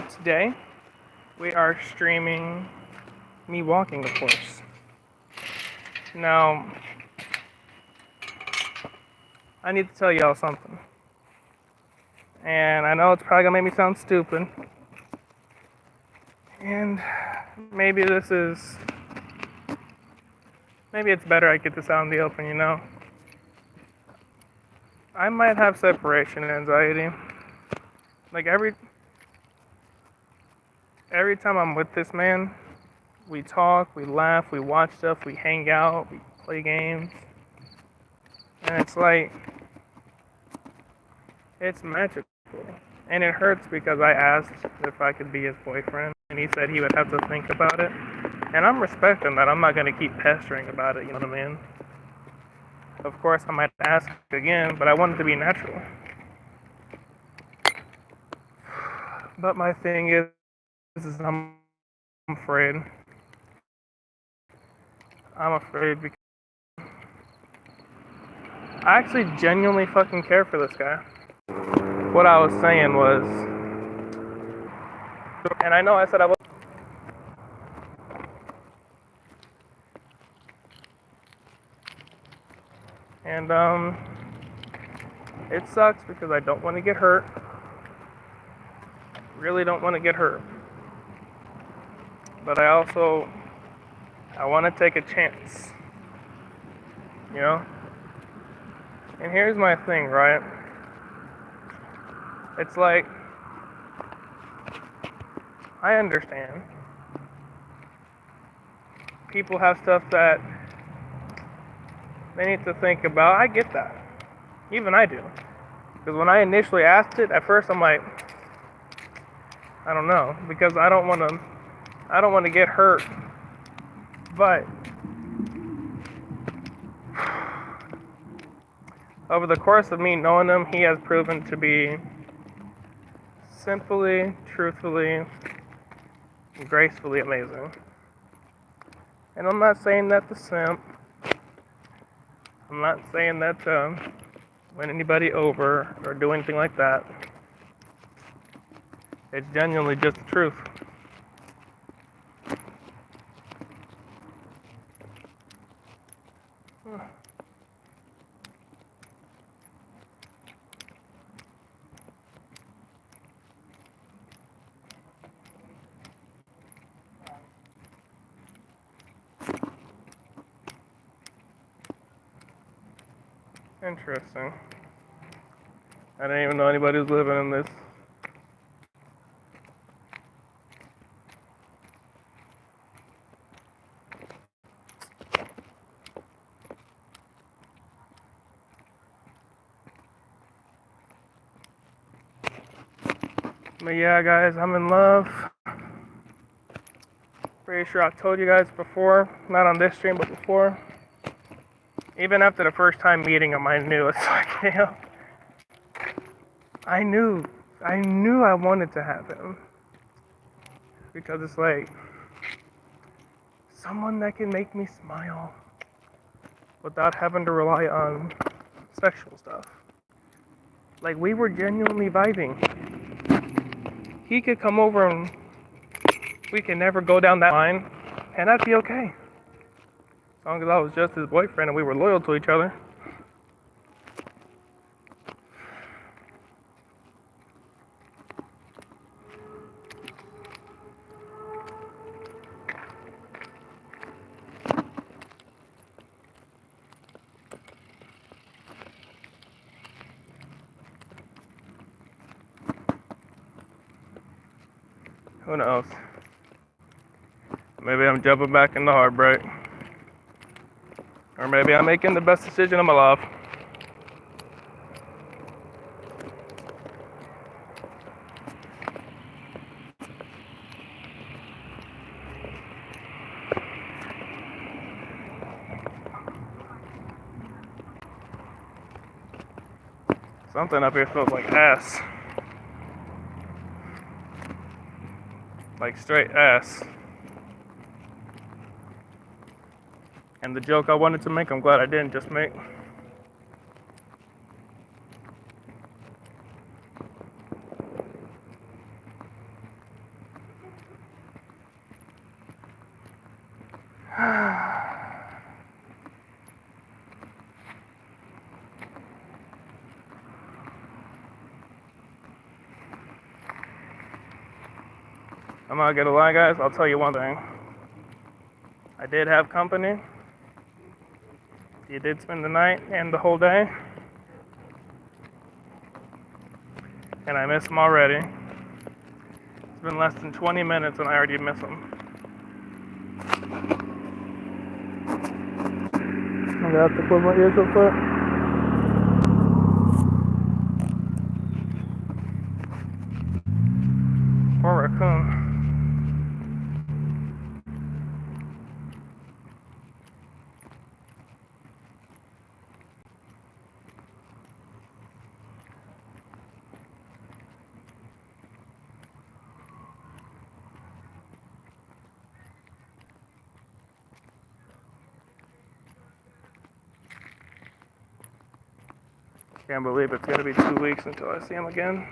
Today, we are streaming me walking, of course. Now, I need to tell y'all something. And I know it's probably gonna make me sound stupid. And maybe it's better I get this out in the open, you know? I might have separation anxiety. Like every time I'm with this man, we talk, we laugh, we watch stuff, we hang out, we play games. And it's like, it's magical. And it hurts because I asked if I could be his boyfriend, and he said he would have to think about it. And I'm respecting that. I'm not going to keep pestering about it, you know what I mean? Of course, I might ask again, but I want it to be natural. But my thing is I'm afraid. I'm afraid because I actually genuinely fucking care for this guy. What I was saying was, and I know I said I was, and it sucks because I don't want to get hurt. Really don't want to get hurt. But I want to take a chance. You know? And here's my thing, right? It's like, I understand. People have stuff that they need to think about. I get that. Even I do. Because when I initially asked it, at first I'm like, I don't know. Because I don't want to get hurt. But over the course of me knowing him, he has proven to be simply, truthfully, gracefully amazing. And I'm not saying that to simp. I'm not saying that to win anybody over or do anything like that. It's genuinely just the truth. Interesting. I didn't even know anybody was living in this. But yeah, guys, I'm in love. Pretty sure I've told you guys before, not on this stream, but before. Even after the first time meeting him, I knew. It's like, you know, I knew I wanted to have him. Because it's like, someone that can make me smile without having to rely on sexual stuff. Like, we were genuinely vibing. He could come over and we could never go down that line, and I'd be okay. As long as I was just his boyfriend and we were loyal to each other. Who knows? Maybe I'm jumping back into heartbreak. Or maybe I'm making the best decision of my life. Something up here smells like ass. Like straight ass. And the joke I wanted to make, I'm glad I didn't just make. I'm not gonna lie, guys, I'll tell you one thing. I did have company. You did spend the night and the whole day. And I miss him already. It's been less than 20 minutes and I already miss him. I'm gonna have to put my ears up for it. Poor raccoon. Can't believe it's gonna be 2 weeks until I see him again.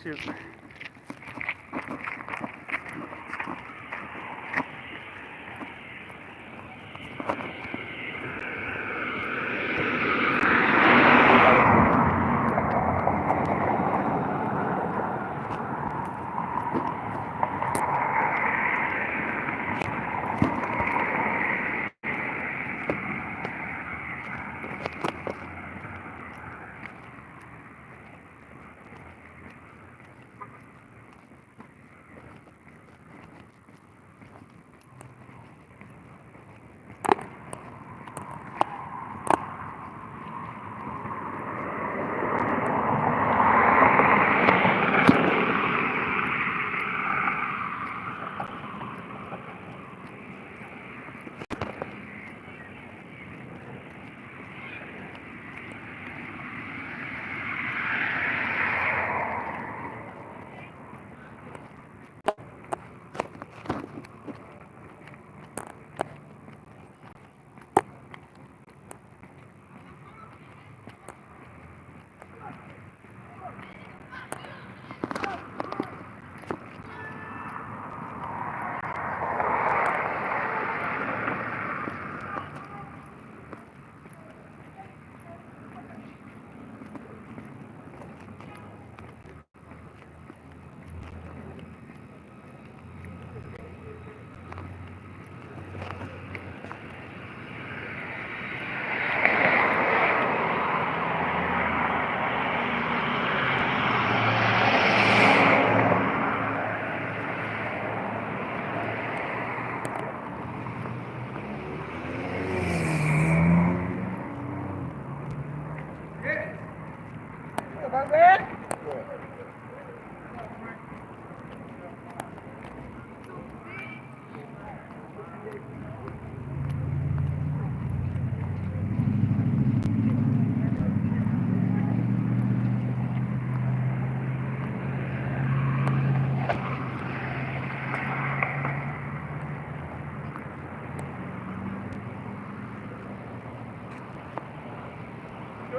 Shoot.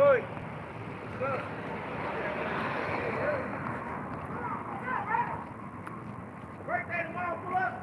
Joey, what's up? Birthday tomorrow, pull up.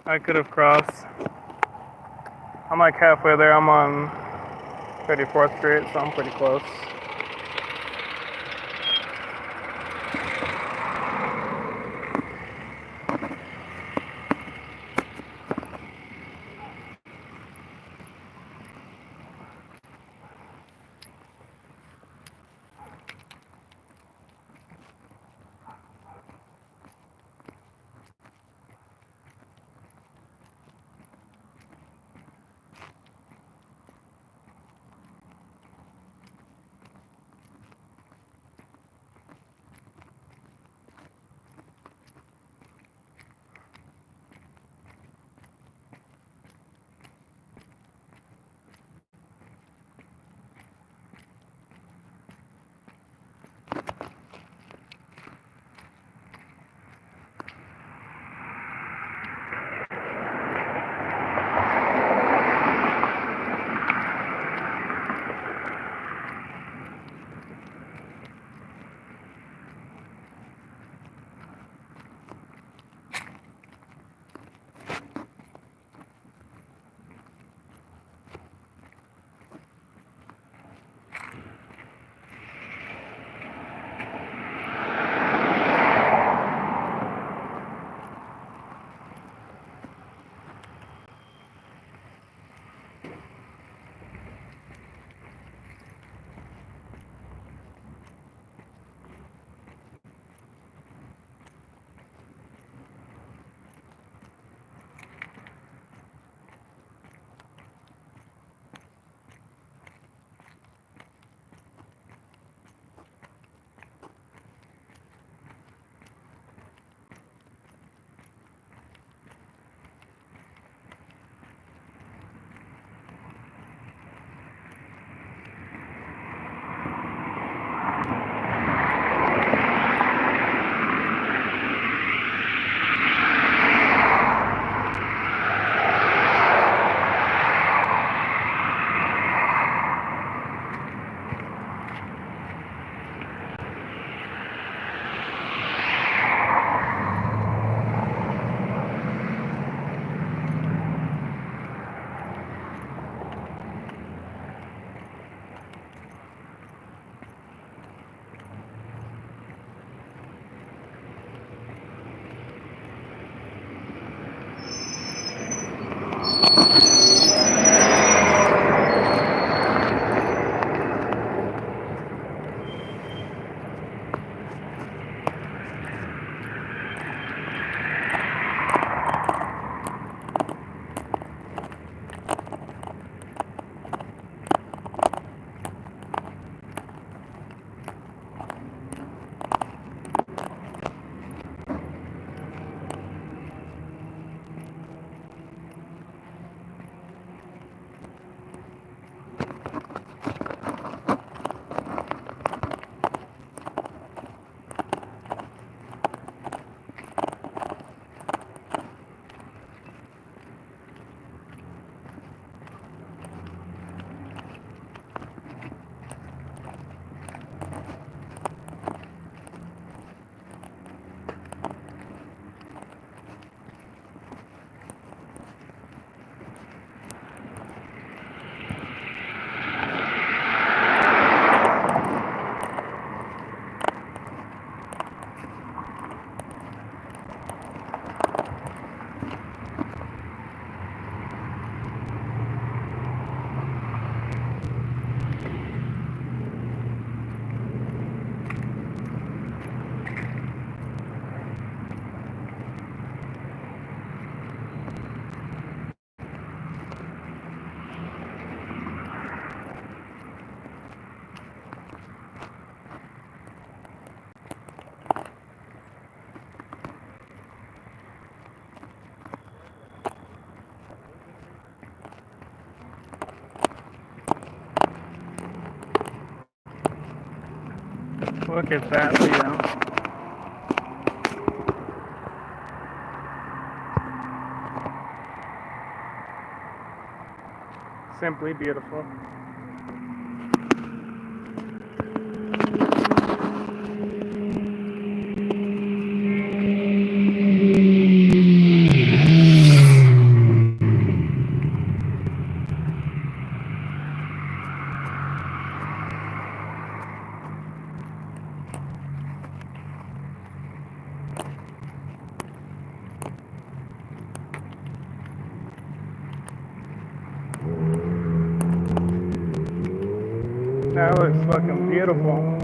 I could have crossed. I'm like halfway there. I'm on 34th Street, so I'm pretty close. Look at that view. Simply beautiful. That looks fucking beautiful.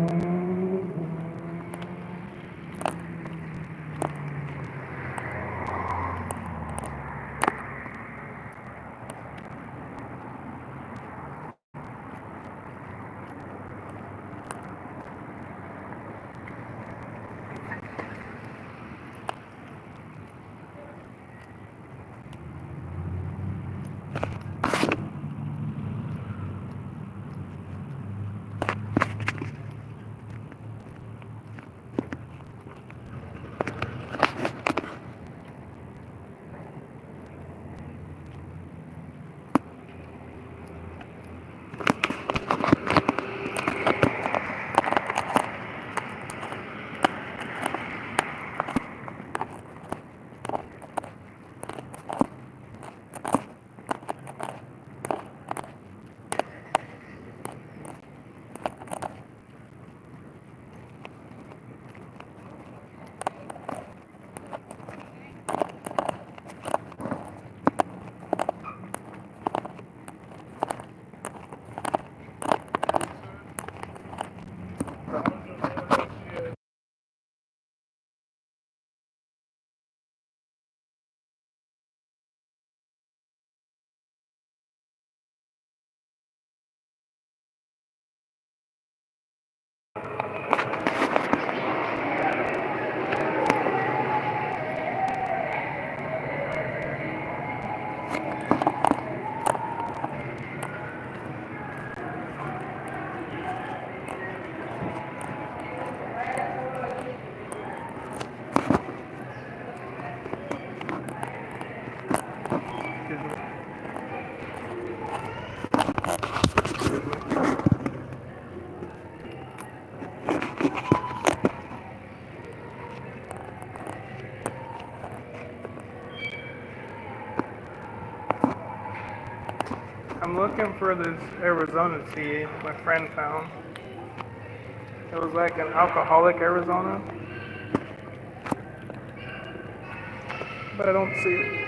I'm looking for this Arizona tea my friend found. It was like an alcoholic Arizona, but I don't see it.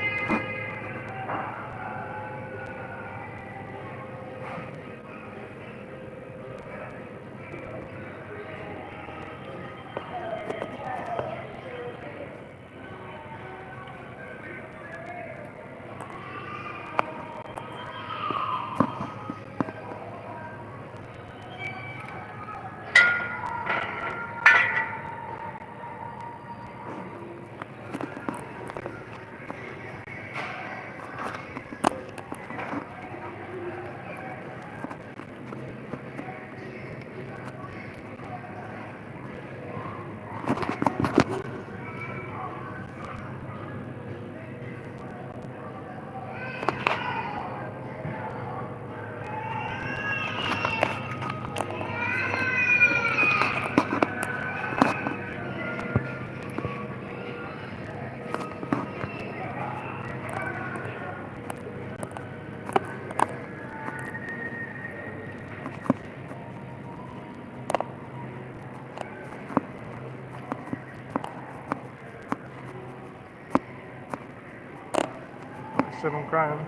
Shit, I'm crying.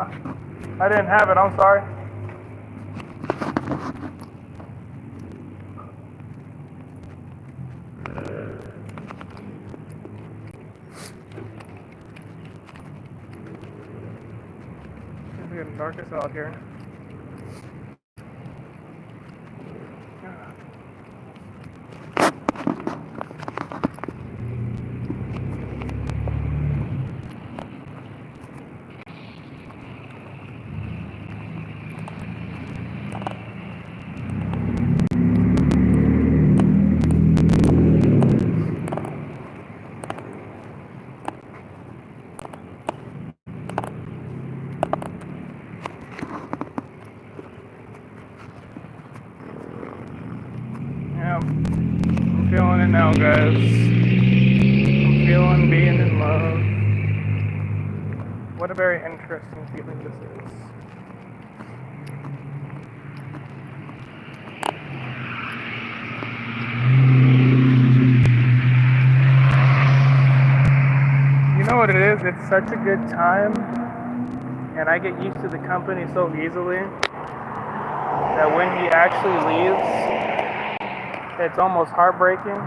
I didn't have it, I'm sorry. It's getting darkest out here. Yeah, I'm feeling it now, guys. I'm feeling being in love. What a very interesting feeling this is. You know what it is? It's such a good time, and I get used to the company so easily that when he actually leaves, it's almost heartbreaking.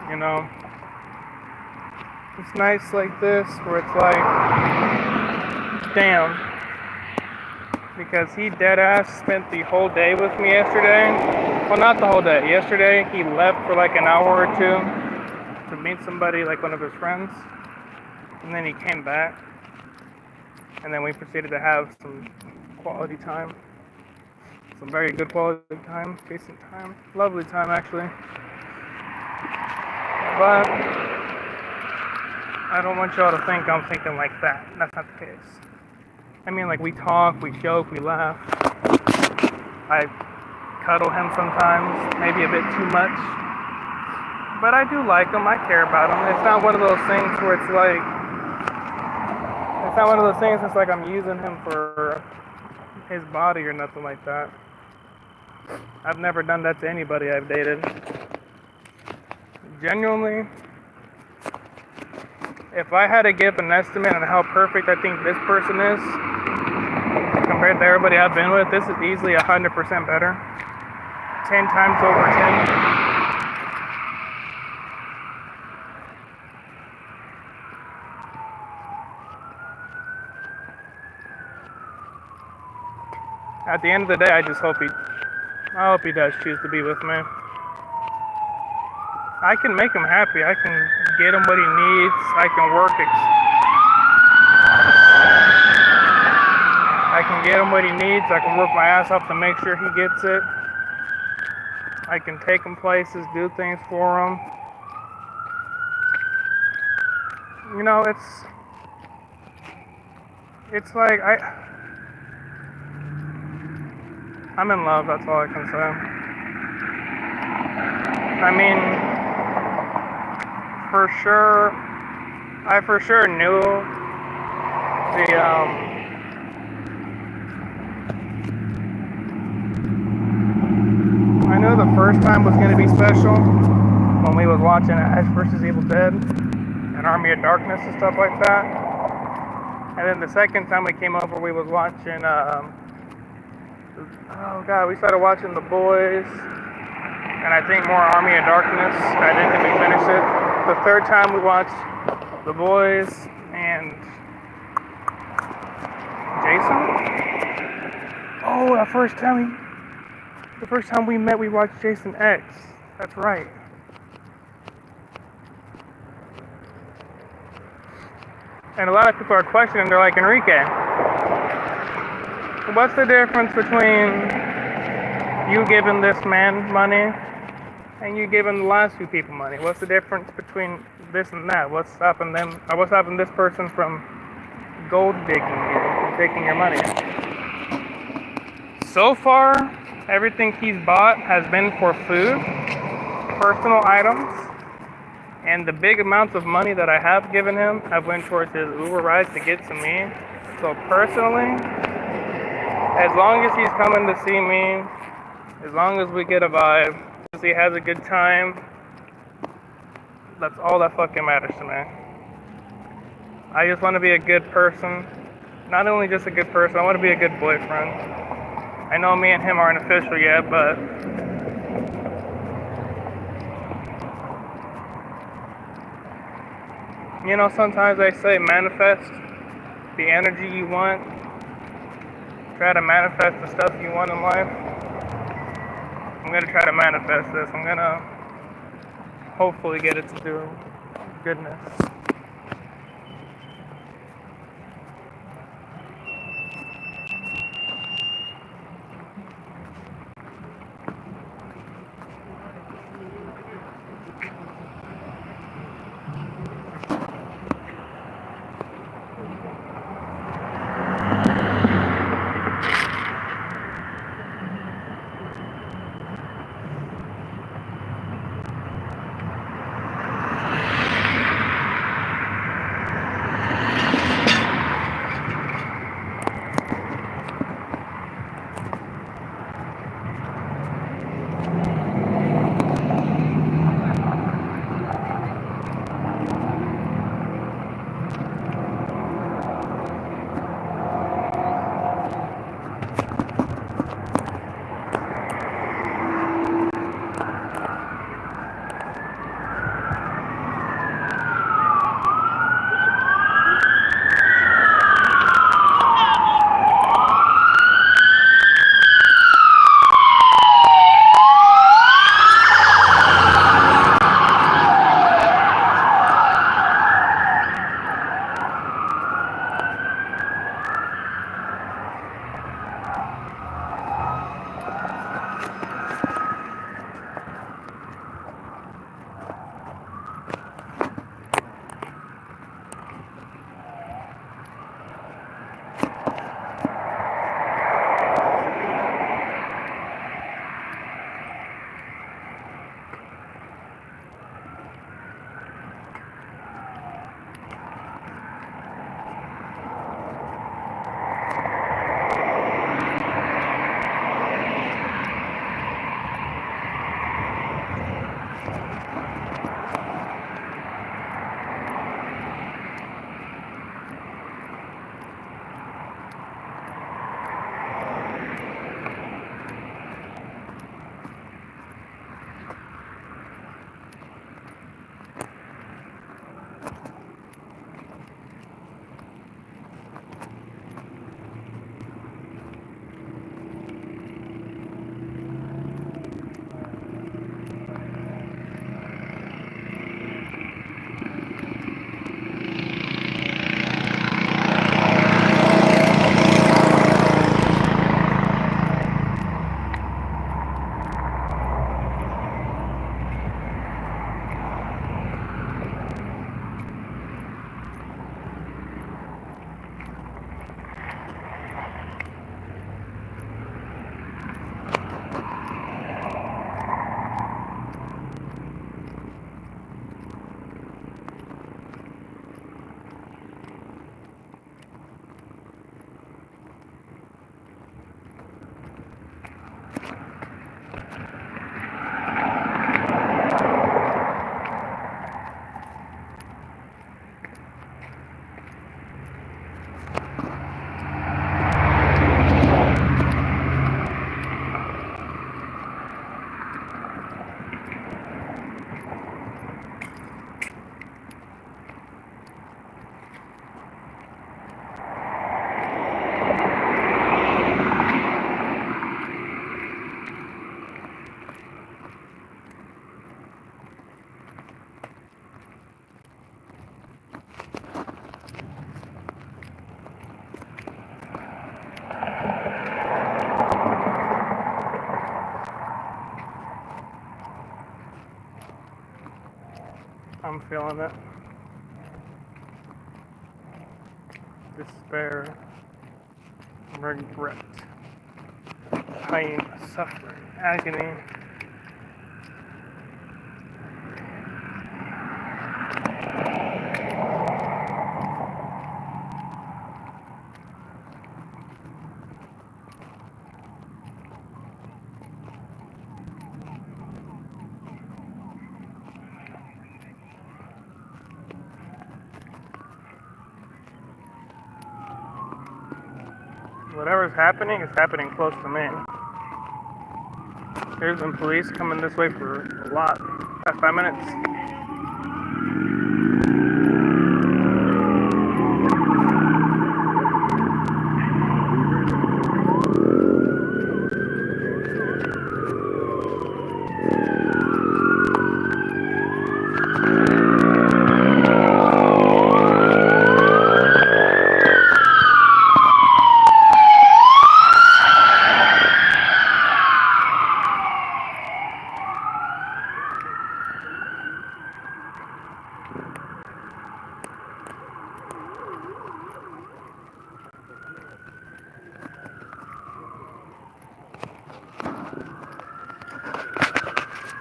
You know, it's nights like this where it's like, damn, because he dead ass spent the whole day with me yesterday. Well, not the whole day. Yesterday he left for like an hour or two to meet somebody, like one of his friends, and then he came back, and then we proceeded to have some quality time, some very good quality time, decent time, lovely time actually. But I don't want y'all to think I'm thinking like that. That's not the case. I mean, like, we talk, we joke, we laugh. I cuddle him sometimes, maybe a bit too much. But I do like him, I care about him. It's not one of those things where it's like, I'm using him for his body or nothing like that. I've never done that to anybody I've dated. Genuinely, if I had to give an estimate on how perfect I think this person is compared to everybody I've been with, this is easily 100% better. 10 times over 10. At the end of the day, I hope he does choose to be with me. I can make him happy. I can get him what he needs. I can get him what he needs. I can work my ass off to make sure he gets it. I can take him places, do things for him. You know, it's like I'm in love. That's all I can say. I mean, I for sure knew the first time was gonna be special when we was watching Ash vs. Evil Dead and Army of Darkness and stuff like that. And then the second time we came over, we was watching we started watching The Boys, and I think more Army of Darkness. I didn't even finish it. The third time we watched The Boys and Jason. Oh, the first time we met, we watched Jason X. That's right. And a lot of people are questioning. They're like, Enrique, what's the difference between you giving this man money and you giving the last few people money? What's the difference between this and that? What's stopping this person from gold digging you and taking your money? So far, everything he's bought has been for food, personal items, and the big amounts of money that I have given him have went towards his Uber rides to get to me. So personally, as long as he's coming to see me, as long as we get a vibe, as he has a good time, that's all that fucking matters to me. I just want to be a good person. Not only just a good person, I want to be a good boyfriend. I know me and him aren't official yet, but you know, sometimes I say manifest the energy you want. Try to manifest the stuff you want in life. I'm going to try to manifest this. I'm going to hopefully get it to do goodness. I'm feeling it. Despair, regret, pain, suffering, agony. Whatever's happening is happening close to me. There's been police coming this way for a lot. Past 5 minutes.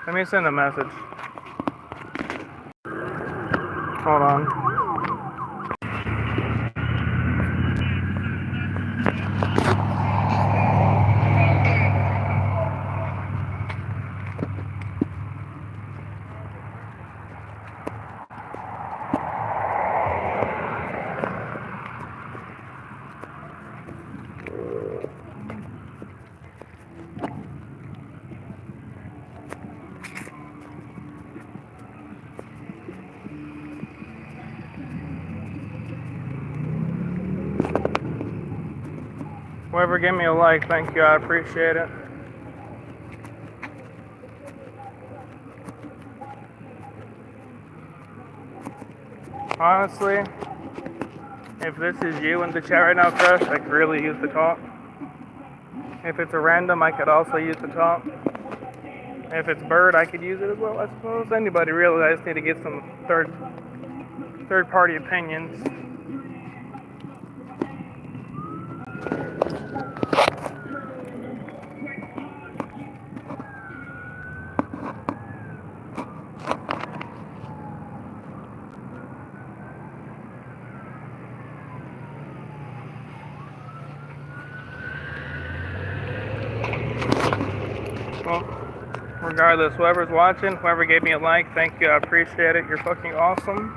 Let me send a message. Hold on. Whoever gave me a like, thank you, I appreciate it. Honestly, if this is you in the chat right now, Crush, I could really use the talk. If it's a random, I could also use the talk. If it's Bird, I could use it as well, I suppose. Anybody really, I just need to get some third-party opinions. Well, regardless, whoever's watching, whoever gave me a like, thank you, I appreciate it. You're fucking awesome.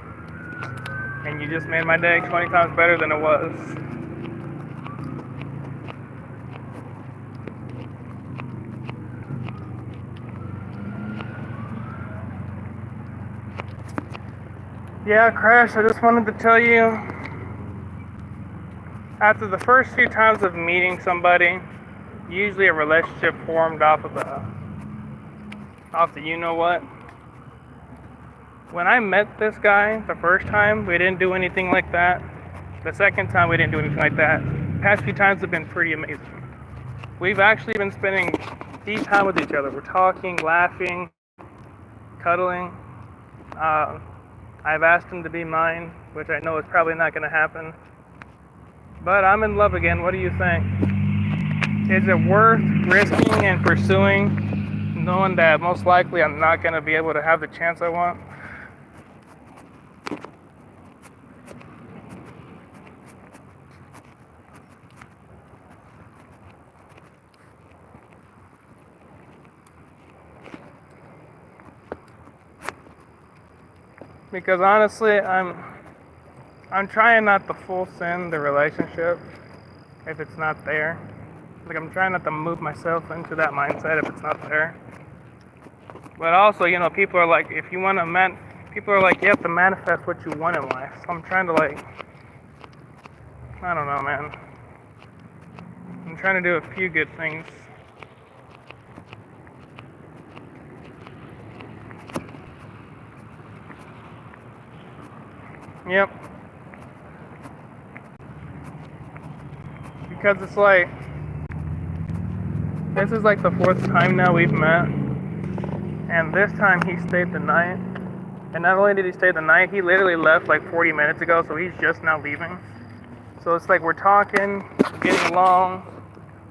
And you just made my day 20 times better than it was. Yeah, Crash, I just wanted to tell you, after the first few times of meeting somebody, usually a relationship formed off the you know what. When I met this guy the first time, we didn't do anything like that. The second time, we didn't do anything like that. The past few times have been pretty amazing. We've actually been spending deep time with each other. We're talking, laughing, cuddling. I've asked him to be mine, which I know is probably not going to happen. But I'm in love again. What do you think? Is it worth risking and pursuing, knowing that most likely I'm not going to be able to have the chance I want? Because honestly, I'm trying not to full send the relationship if it's not there. Like I'm trying not to move myself into that mindset if it's not there. But also, people are like, if you want to people are like, you have to manifest what you want in life. So I'm trying to like, I don't know, man. I'm trying to do a few good things. Yep. Because it's like, this is like the fourth time now we've met. And this time he stayed the night. And not only did he stay the night, he literally left like 40 minutes ago, so he's just now leaving. So it's like we're talking, getting along,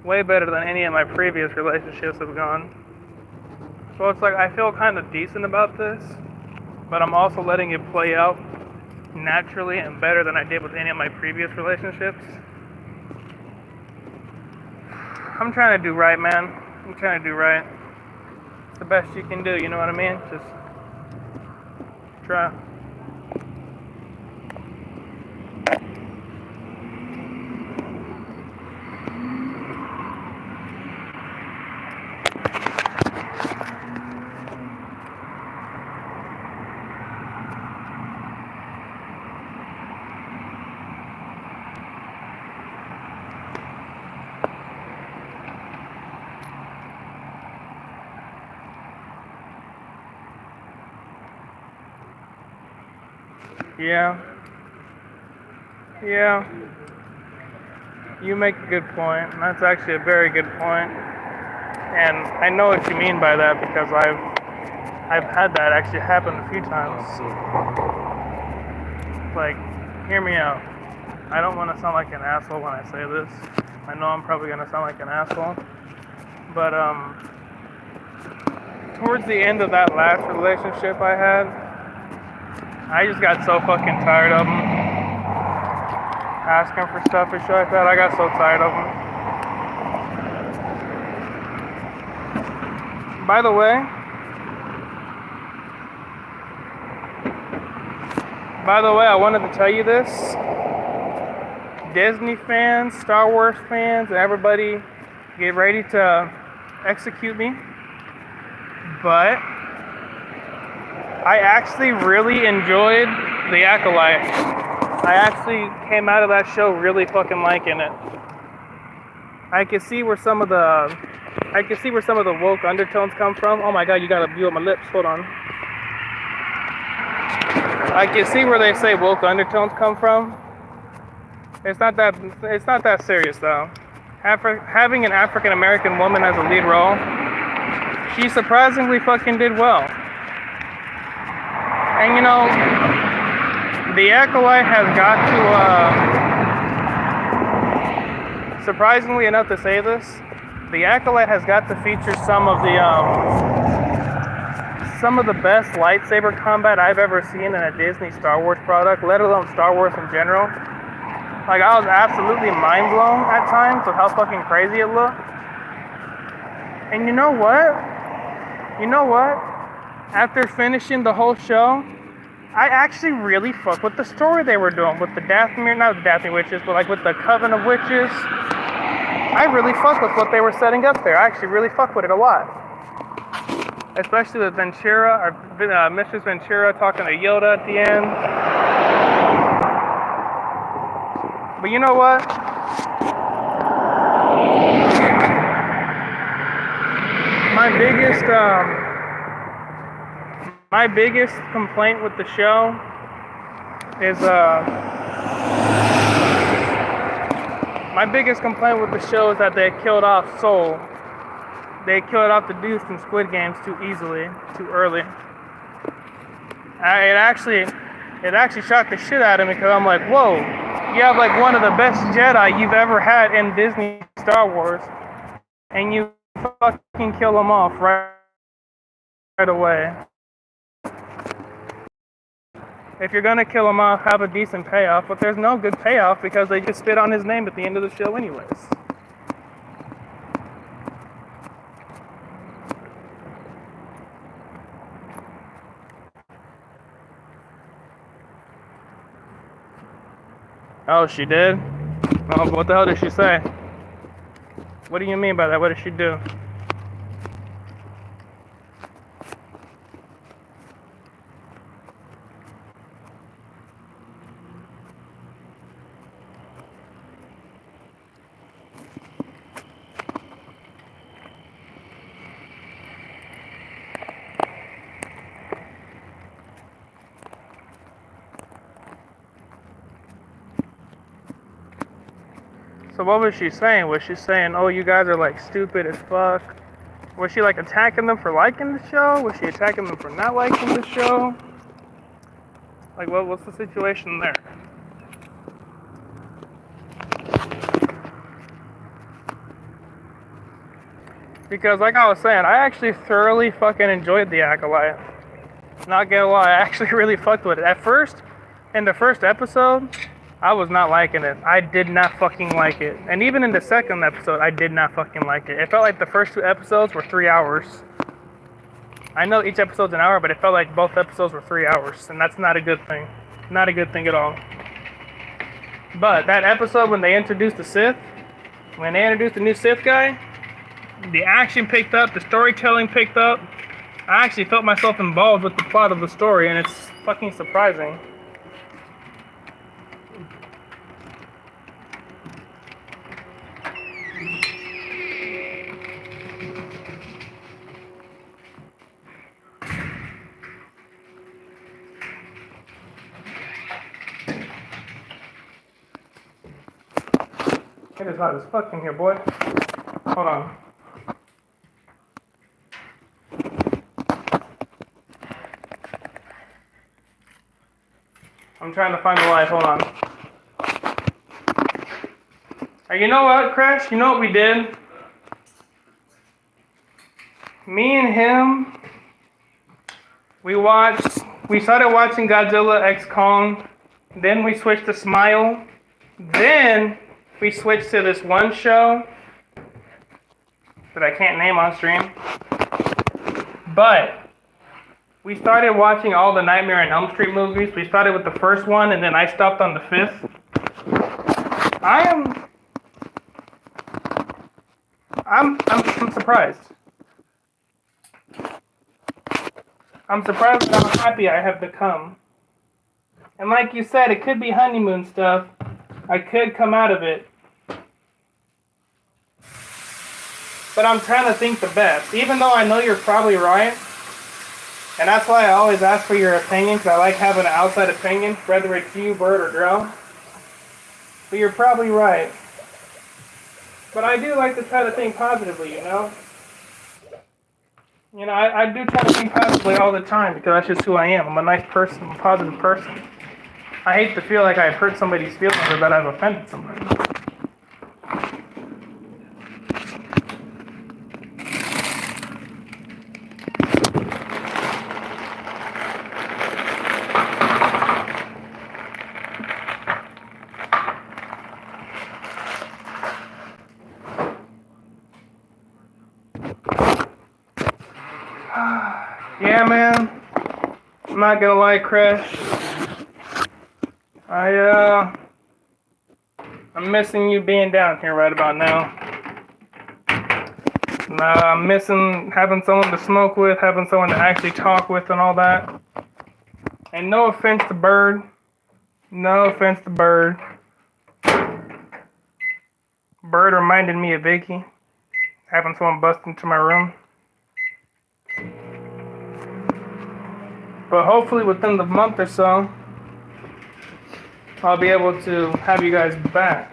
way better than any of my previous relationships have gone. So it's like I feel kind of decent about this, but I'm also letting it play out naturally and better than I did with any of my previous relationships. I'm trying to do right, man. I'm trying to do right. It's the best you can do, you know what I mean? Just try. Yeah. Yeah. You make a good point. And that's actually a very good point. And I know what you mean by that because I've had that actually happen a few times. Like, hear me out. I don't want to sound like an asshole when I say this. I know I'm probably gonna sound like an asshole. But towards the end of that last relationship I had, I just got so fucking tired of him asking for stuff and shit like that. I got so tired of him. By the way, I wanted to tell you this. Disney fans, Star Wars fans, and everybody get ready to execute me. But I actually really enjoyed The Acolyte. I actually came out of that show really fucking liking it. I can see where some of the woke undertones come from. Oh my god, you got a view of my lips. Hold on. I can see where they say woke undertones come from. It's not that serious though. Having an African American woman as a lead role, she surprisingly fucking did well. And The Acolyte has got to, surprisingly enough to say this, The Acolyte has got to feature some of the best lightsaber combat I've ever seen in a Disney Star Wars product, let alone Star Wars in general. Like, I was absolutely mind blown at times with how fucking crazy it looked. And you know what? After finishing the whole show, I actually really fuck with the story they were doing with the not the Daphne witches, but like with the Coven of Witches. I really fuck with what they were setting up there. I actually really fuck with it a lot. Especially with Ventura, or Mistress Ventura talking to Yoda at the end. But you know what? My biggest complaint with the show is that they killed off Soul. They killed off the dudes from Squid Games too easily, too early. It actually shocked the shit out of me because I'm like, whoa, you have like one of the best Jedi you've ever had in Disney Star Wars, and you fucking kill them off right away. If you're gonna kill him off, have a decent payoff, but there's no good payoff because they just spit on his name at the end of the show anyways. Oh, she did? Oh, what the hell did she say? What do you mean by that? What did she do? So what was she saying? Was she saying, oh, you guys are like stupid as fuck? Was she like attacking them for liking the show? Was she attacking them for not liking the show? Like, what's the situation there? Because like I was saying, I actually thoroughly fucking enjoyed The Acolyte. Not gonna lie, I actually really fucked with it. At first, in the first episode, I was not liking it. I did not fucking like it. And even in the second episode, I did not fucking like it. It felt like the first two episodes were 3 hours. I know each episode's an hour, but it felt like both episodes were 3 hours. And that's not a good thing. Not a good thing at all. But that episode when they introduced the Sith, when they introduced the new Sith guy, the action picked up, the storytelling picked up. I actually felt myself involved with the plot of the story, and it's fucking surprising. It is hot as fuck in here, boy. Hold on. I'm trying to find the light. Hold on. Hey, you know what, Crash? You know what we did? Me and him, we started watching Godzilla X Kong. Then we switched to Smile. Then we switched to this one show that I can't name on stream. But we started watching all the Nightmare on Elm Street movies. We started with the first one, and then I stopped on the fifth. I'm surprised. I'm surprised at how happy I have become. And like you said, it could be honeymoon stuff. I could come out of it. But I'm trying to think the best. Even though I know you're probably right. And that's why I always ask for your opinion, because I like having an outside opinion, whether it's you, bird, or girl. But you're probably right. But I do like to try to think positively, you know? You know, I do try to think positively all the time, because that's just who I am. I'm a nice person, I'm a positive person. I hate to feel like I've hurt somebody's feelings or that I've offended somebody. Yeah, man. I'm not gonna lie, Crash. I'm missing you being down here right about now. I'm missing having someone to smoke with, having someone to actually talk with and all that. And no offense to Bird. No offense to Bird. Bird reminded me of Vicky. Having someone bust into my room. But hopefully within the month or so, I'll be able to have you guys back.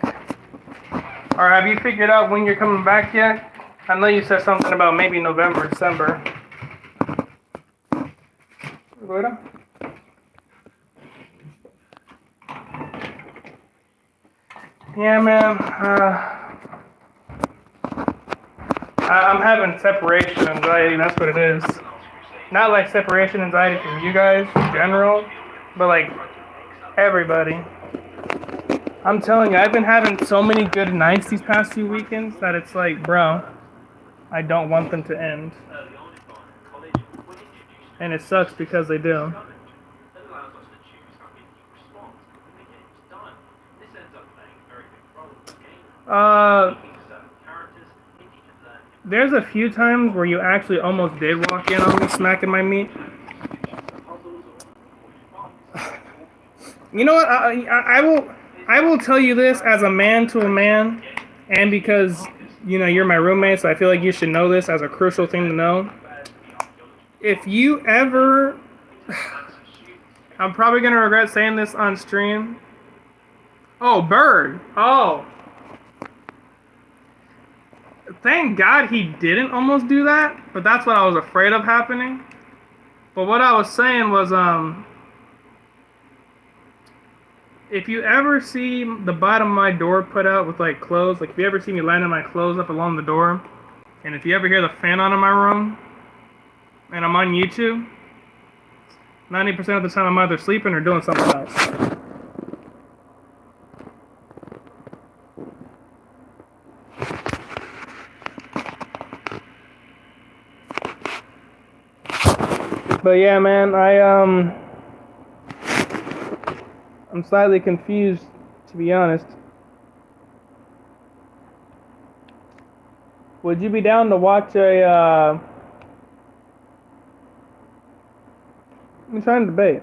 Or have you figured out when you're coming back yet? I know you said something about maybe November, December. Yeah, man. I'm having separation anxiety, that's what it is. Not like separation anxiety from you guys in general, but like everybody. I'm telling you, I've been having so many good nights these past few weekends that it's like, bro, I don't want them to end. And it sucks because they do. Uh, there's a few times where you actually almost did walk in on me smacking my meat. You know what? I will tell you this as a man to a man, and because you're my roommate, so I feel like you should know this as a crucial thing to know. If you ever, I'm probably gonna regret saying this on stream. Oh, Bird. Oh, thank God he didn't almost do that. But that's what I was afraid of happening. But what I was saying was, if you ever see the bottom of my door put out with like clothes, like if you ever see me lining my clothes up along the door, and if you ever hear the fan on in my room, and I'm on YouTube, 90% of the time I'm either sleeping or doing something else. But yeah, man, I'm slightly confused, to be honest. Would you be down to watch I'm trying to debate.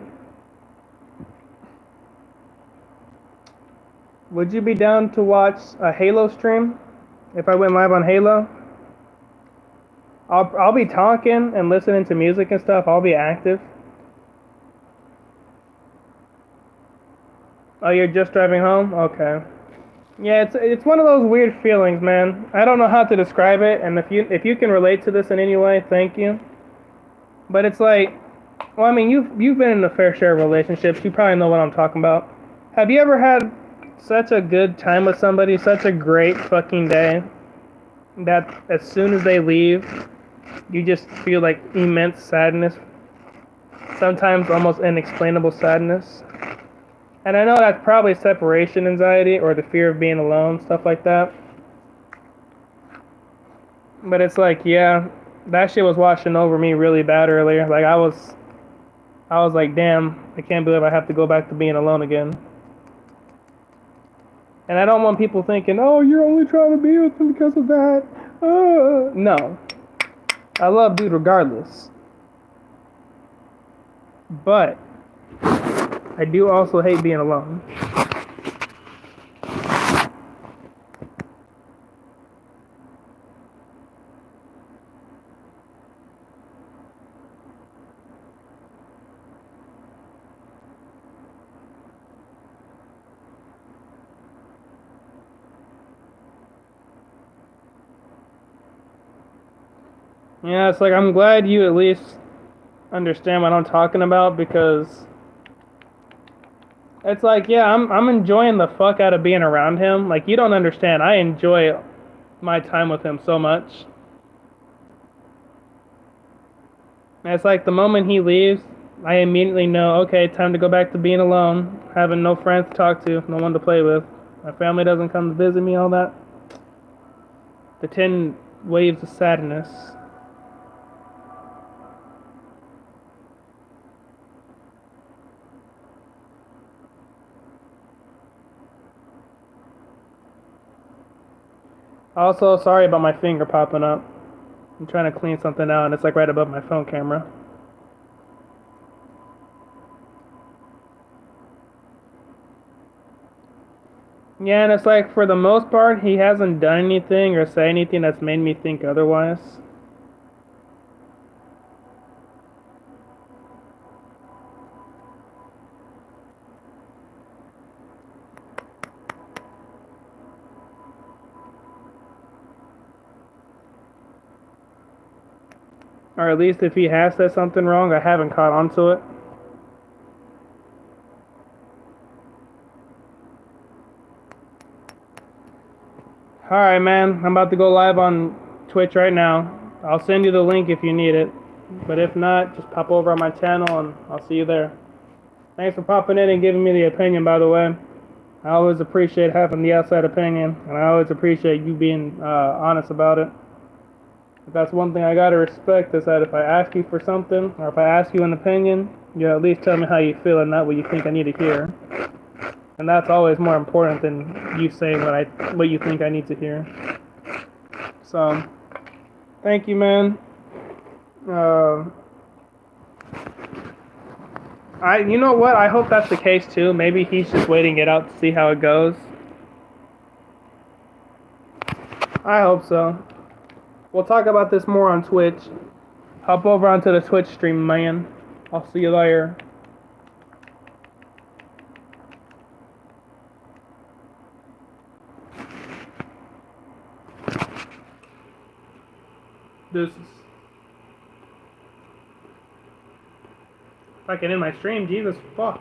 Would you be down to watch a Halo stream if I went live on Halo? I'll be talking and listening to music and stuff. I'll be active. Oh, you're just driving home? Okay. Yeah, it's one of those weird feelings, man. I don't know how to describe it, and if you can relate to this in any way, thank you. But it's like, well, I mean, you've been in a fair share of relationships. You probably know what I'm talking about. Have you ever had such a good time with somebody, such a great fucking day, that as soon as they leave, you just feel like immense sadness, sometimes almost inexplainable sadness? And I know that's probably separation anxiety or the fear of being alone, stuff like that. But it's like, yeah, that shit was washing over me really bad earlier. Like I was like, damn, I can't believe I have to go back to being alone again. And I don't want people thinking, oh, you're only trying to be with him because of that. No. I love dude regardless. But I do also hate being alone. Yeah, it's like I'm glad you at least understand what I'm talking about, because it's like, yeah, I'm enjoying the fuck out of being around him. Like, you don't understand. I enjoy my time with him so much. And it's like the moment he leaves, I immediately know, okay, time to go back to being alone, having no friends to talk to, no one to play with. My family doesn't come to visit me, all that. The 10 waves of sadness. Also, sorry about my finger popping up. I'm trying to clean something out, and it's like right above my phone camera. Yeah, and it's like, for the most part, he hasn't done anything or said anything that's made me think otherwise. Or at least if he has said something wrong, I haven't caught on to it. Alright, man. I'm about to go live on Twitch right now. I'll send you the link if you need it. But if not, just pop over on my channel and I'll see you there. Thanks for popping in and giving me the opinion, by the way. I always appreciate having the outside opinion, and I always appreciate you being honest about it. But that's one thing I gotta respect, is that if I ask you for something, or if I ask you an opinion, you at least tell me how you feel and not what you think I need to hear. And that's always more important than you saying what you think I need to hear. So, thank you, man. You know what? I hope that's the case too. Maybe he's just waiting it out to see how it goes. I hope so. We'll talk about this more on Twitch. Hop over onto the Twitch stream, man. I'll see you there. This is... If I can end my stream, Jesus fuck.